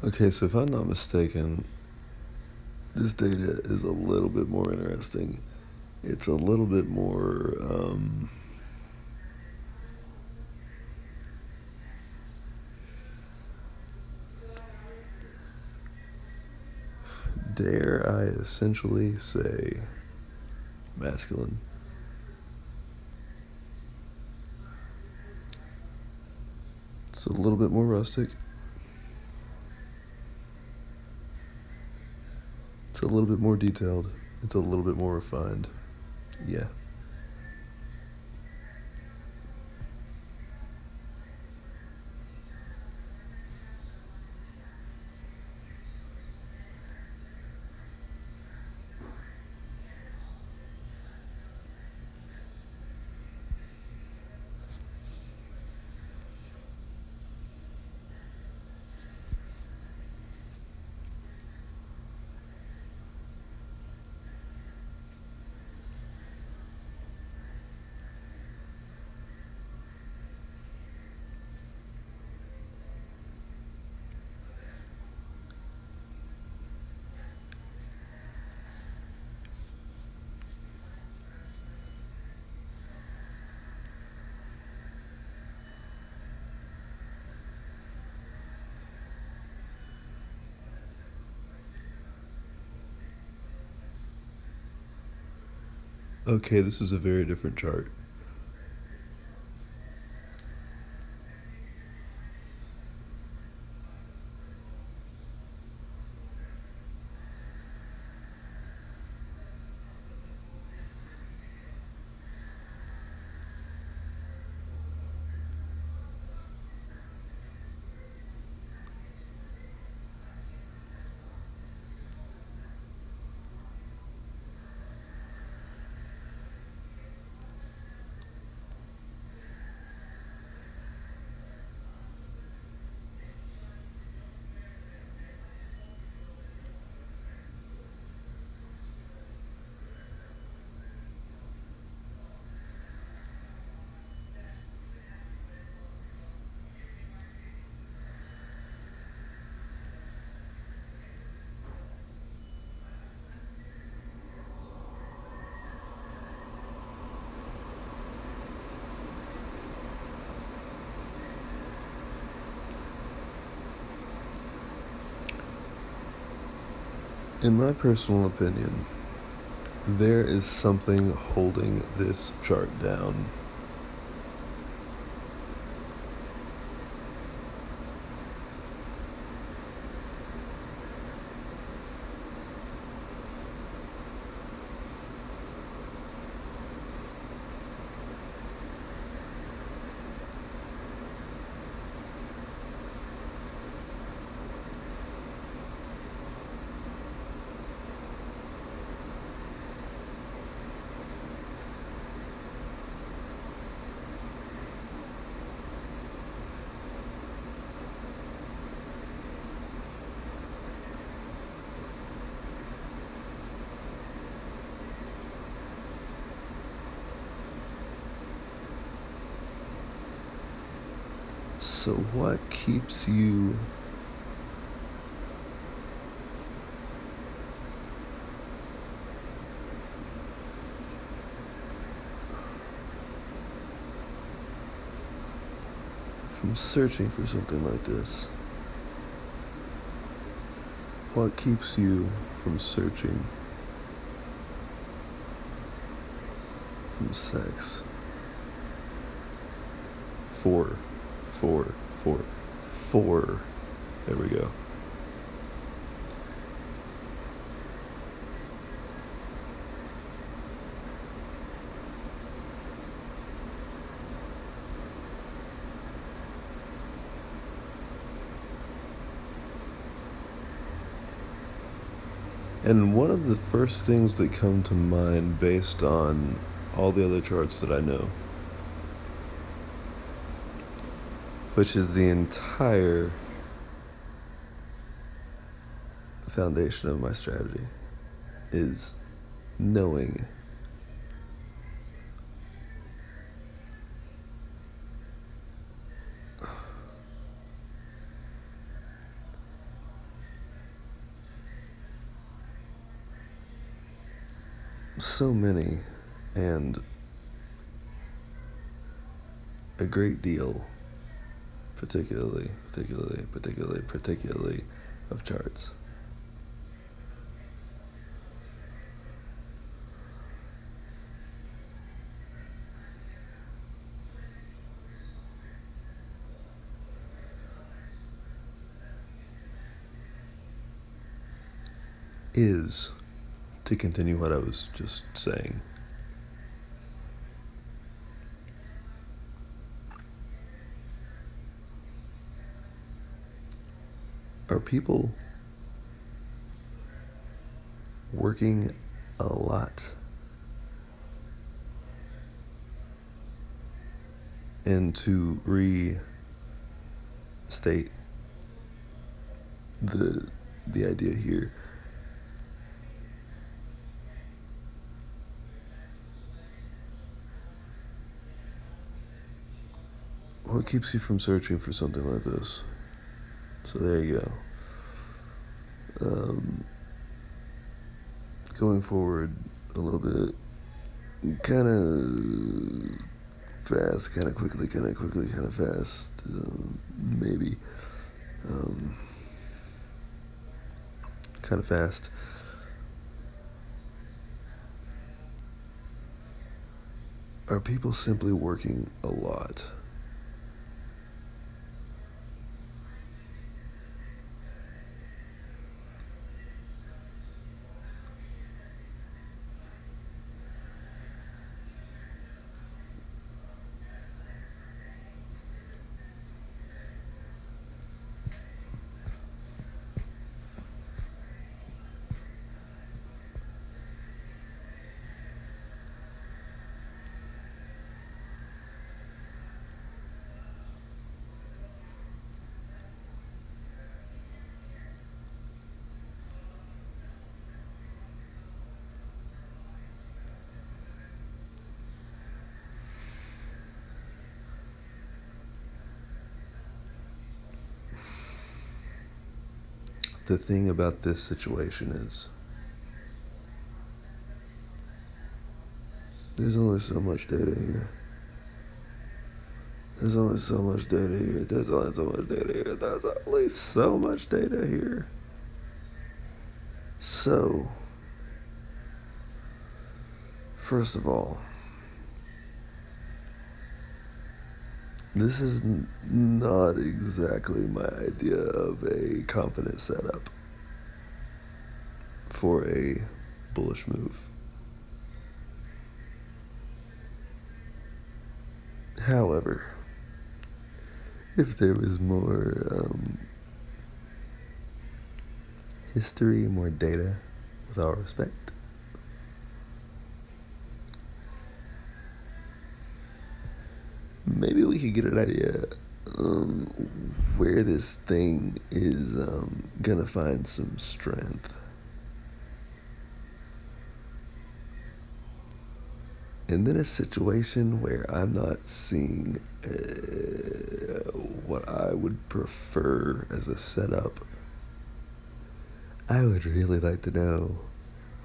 Okay, so if I'm not mistaken, this data is a little bit more interesting. It's a little bit more, dare I essentially say, masculine. It's a little bit more rustic. It's a little bit more detailed. It's a little bit more refined. Yeah. Okay, this is a very different chart. In my personal opinion, there is something holding this chart down. So, what keeps you from searching for something like this? What keeps you from searching from sex? Four, four, four, four. There we go. And one of the first things that come to mind based on all the other charts that I know, which is the entire foundation of my strategy, is knowing so many, and a great deal, particularly of charts. Is, to continue what I was just saying, are people working a lot and to restate the idea here, what keeps you from searching for something like this? So there you go. Going forward a little bit, kind of fast, kind of quickly, kind of fast, maybe. Kind of fast. Are people simply working a lot? The thing about this situation is there's only so much data here. There's only so much data here. There's only so much data here. There's only so much data here. So, first of all, this is not exactly my idea of a confident setup for a bullish move. However, if there was more history, more data, with all respect, maybe we could get an idea where this thing is gonna find some strength. And then a situation where I'm not seeing what I would prefer as a setup, I would really like to know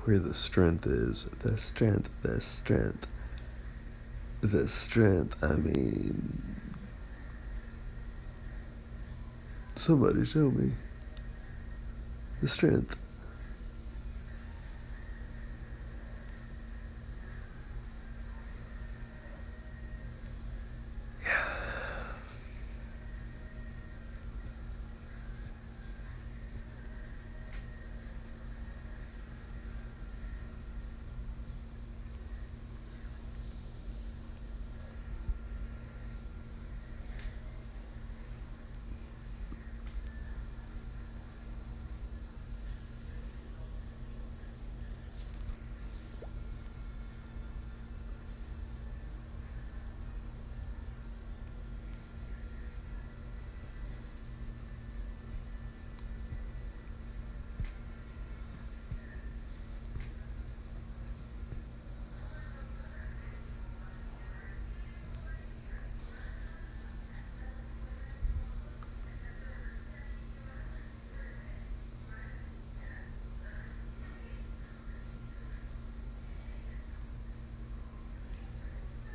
where the strength is. The strength. I mean, somebody show me the strength.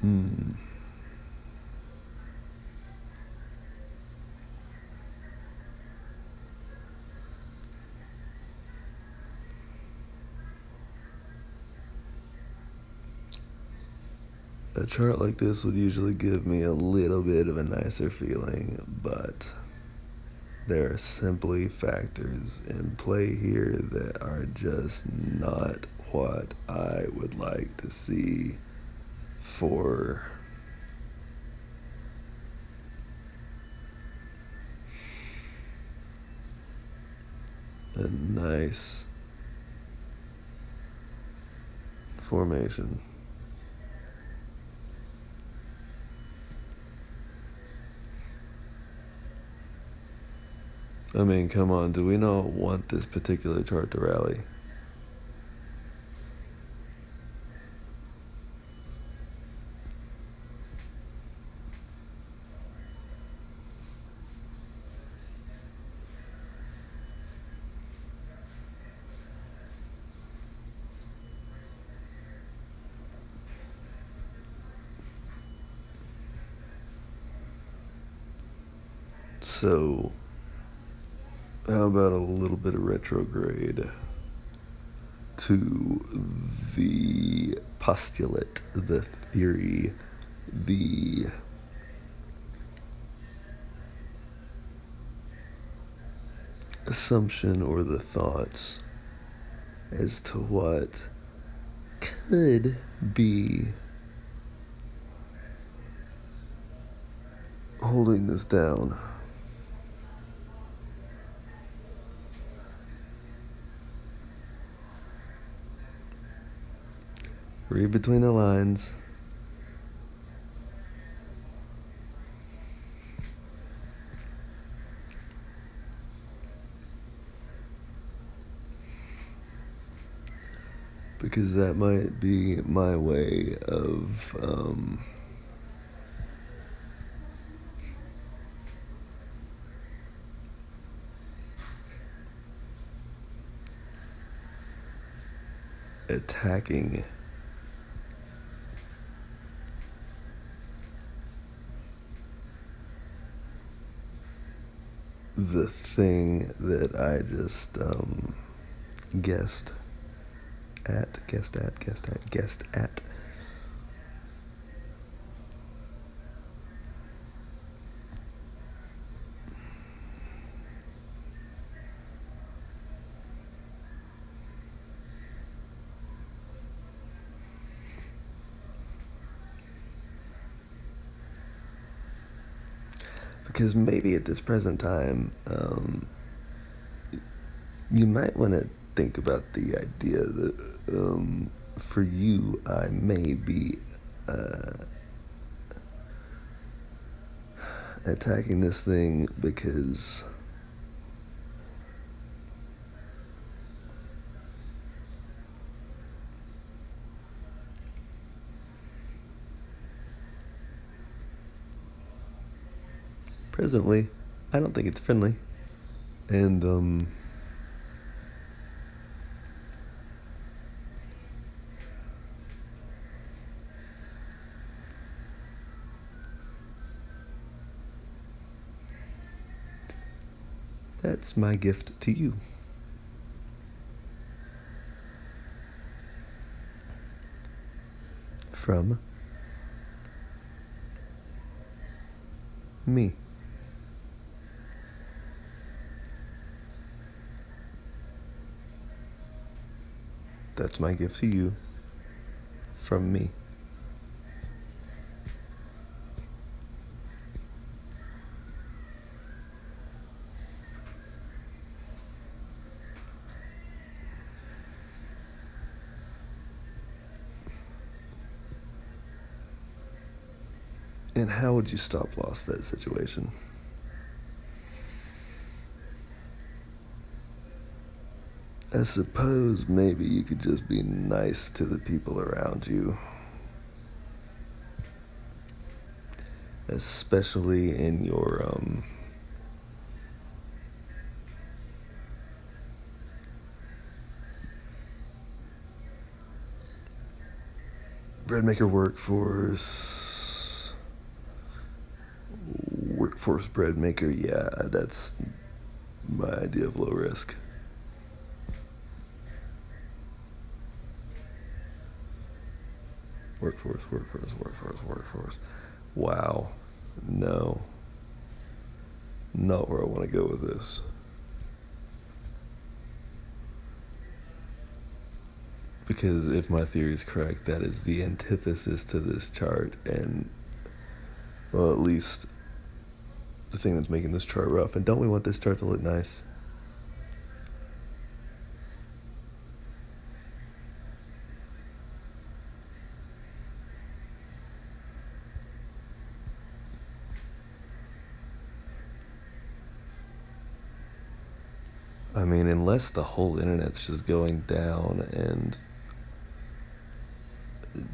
Hmm. A chart like this would usually give me a little bit of a nicer feeling, but there are simply factors in play here that are just not what I would like to see for a nice formation. I mean, come on, do we not want this particular chart to rally? So, how about a little bit of retrograde to the postulate, the theory, the assumption, or the thoughts as to what could be holding this down. Read between the lines. Because that might be my way of attacking the thing that I just guessed at. Because maybe at this present time, you might want to think about the idea that for you, I may be attacking this thing because presently, I don't think it's friendly. And that's my gift to you. From me. That's my gift to you. From me. And how would you stop loss that situation? I suppose maybe you could just be nice to the people around you. Especially in your Breadmaker workforce. Workforce breadmaker, yeah, that's my idea of low risk. Workforce. Wow. No. Not where I want to go with this. Because if my theory is correct, that is the antithesis to this chart, and, well, at least the thing that's making this chart rough. And don't we want this chart to look nice? I mean, unless the whole internet's just going down and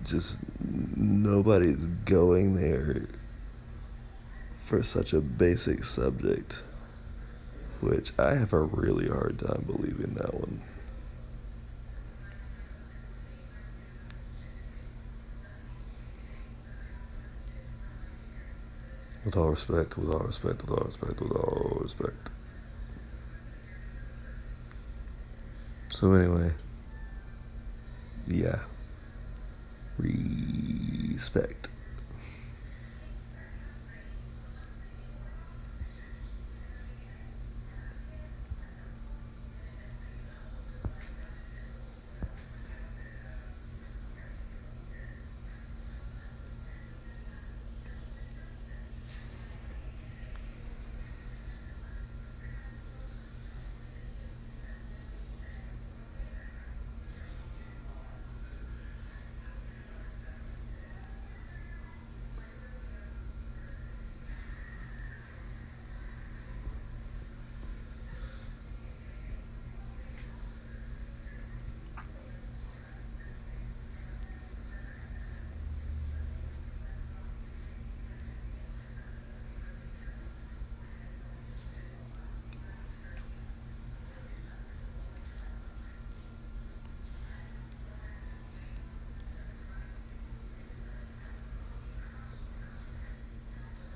just nobody's going there for such a basic subject, which I have a really hard time believing that one. With all respect. So anyway, yeah, respect.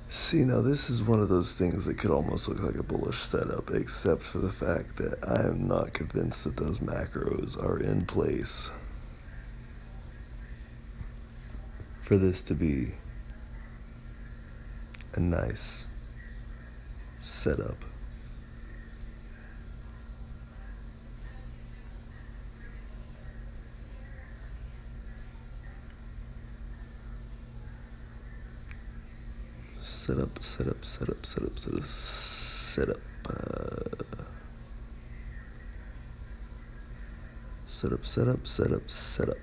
See, now this is one of those things that could almost look like a bullish setup, except for the fact that I am not convinced that those macros are in place for this to be a nice setup. Setup. Setup.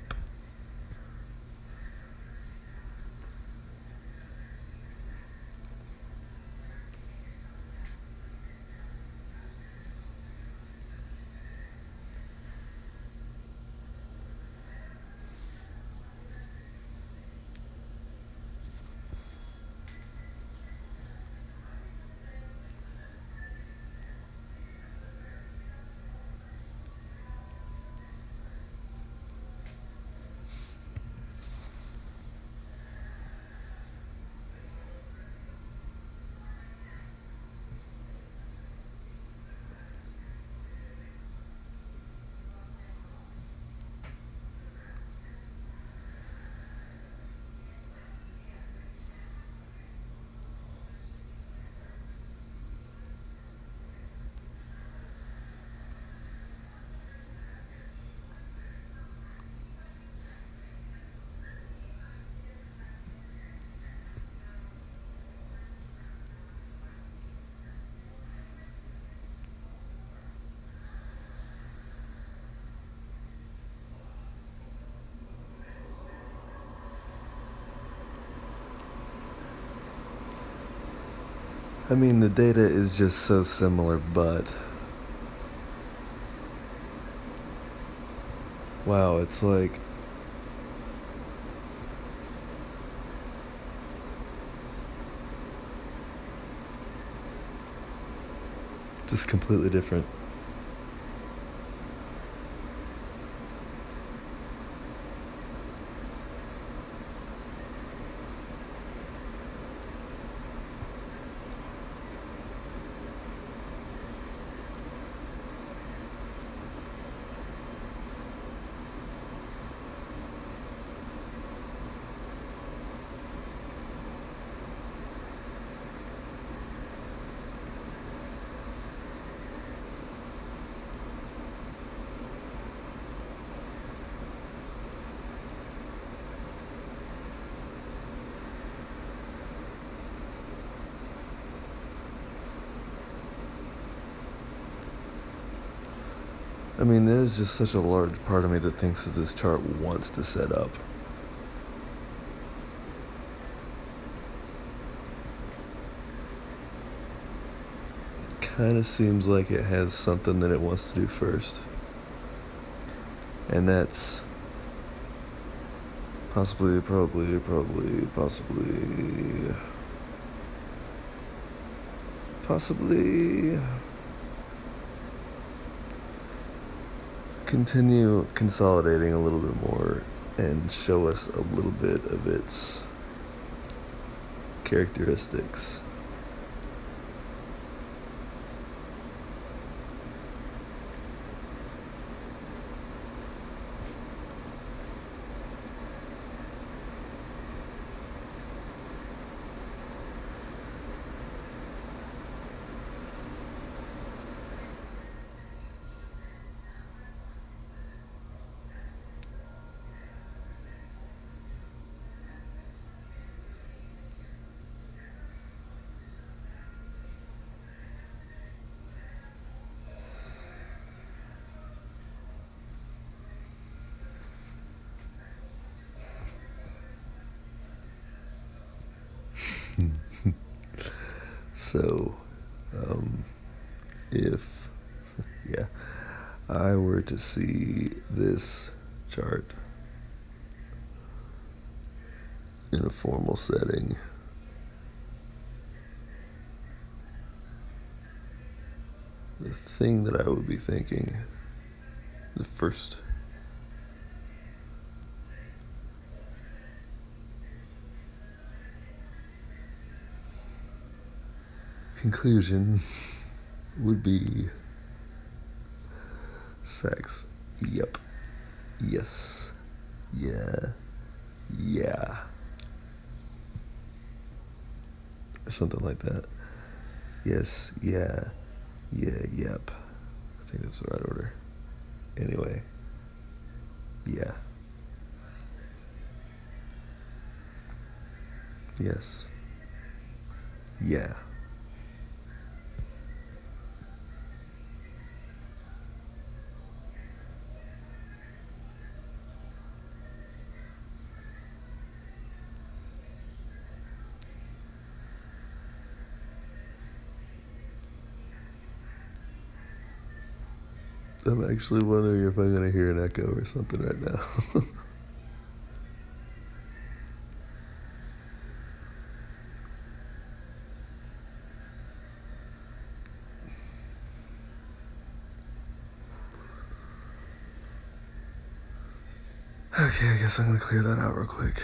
I mean, the data is just so similar, but wow, it's like just completely different. I mean, there's just such a large part of me that thinks that this chart wants to set up. Kind of seems like it has something that it wants to do first. And that's possibly continue consolidating a little bit more and show us a little bit of its characteristics. So, if, yeah, I were to see this chart in a formal setting, the thing that I would be thinking, the first conclusion would be sex. Yep. Yes. Yeah. Yeah. Or something like that. Yes. Yeah. Yeah. Yep. I think that's the right order. Anyway. Yeah. Yes. Yeah. I'm actually wondering if I'm going to hear an echo or something right now. Okay, I guess I'm going to clear that out real quick.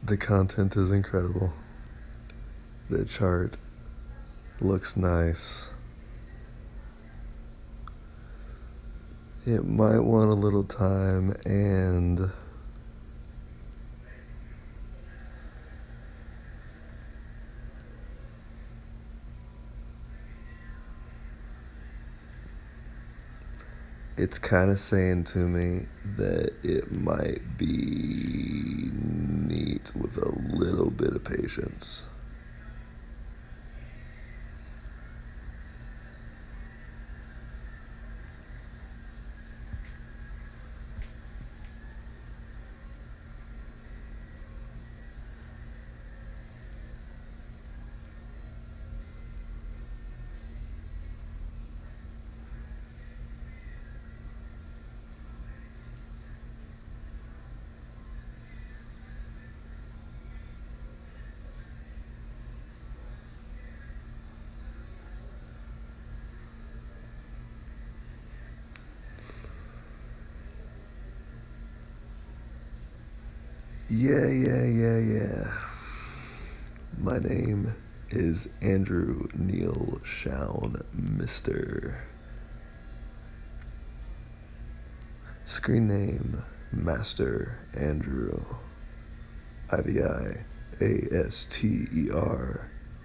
The content is incredible. The chart looks nice. It might want a little time, and it's kind of saying to me that it might be neat with a little bit of patience. Yeah. My name is Andrew Neil Shaun, Mr. Screen name, Master Andrew. IVIASTER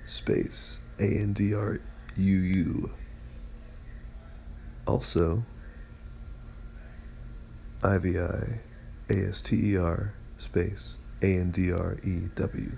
space ANDRUU. Also, IVIASTER space ANDREW.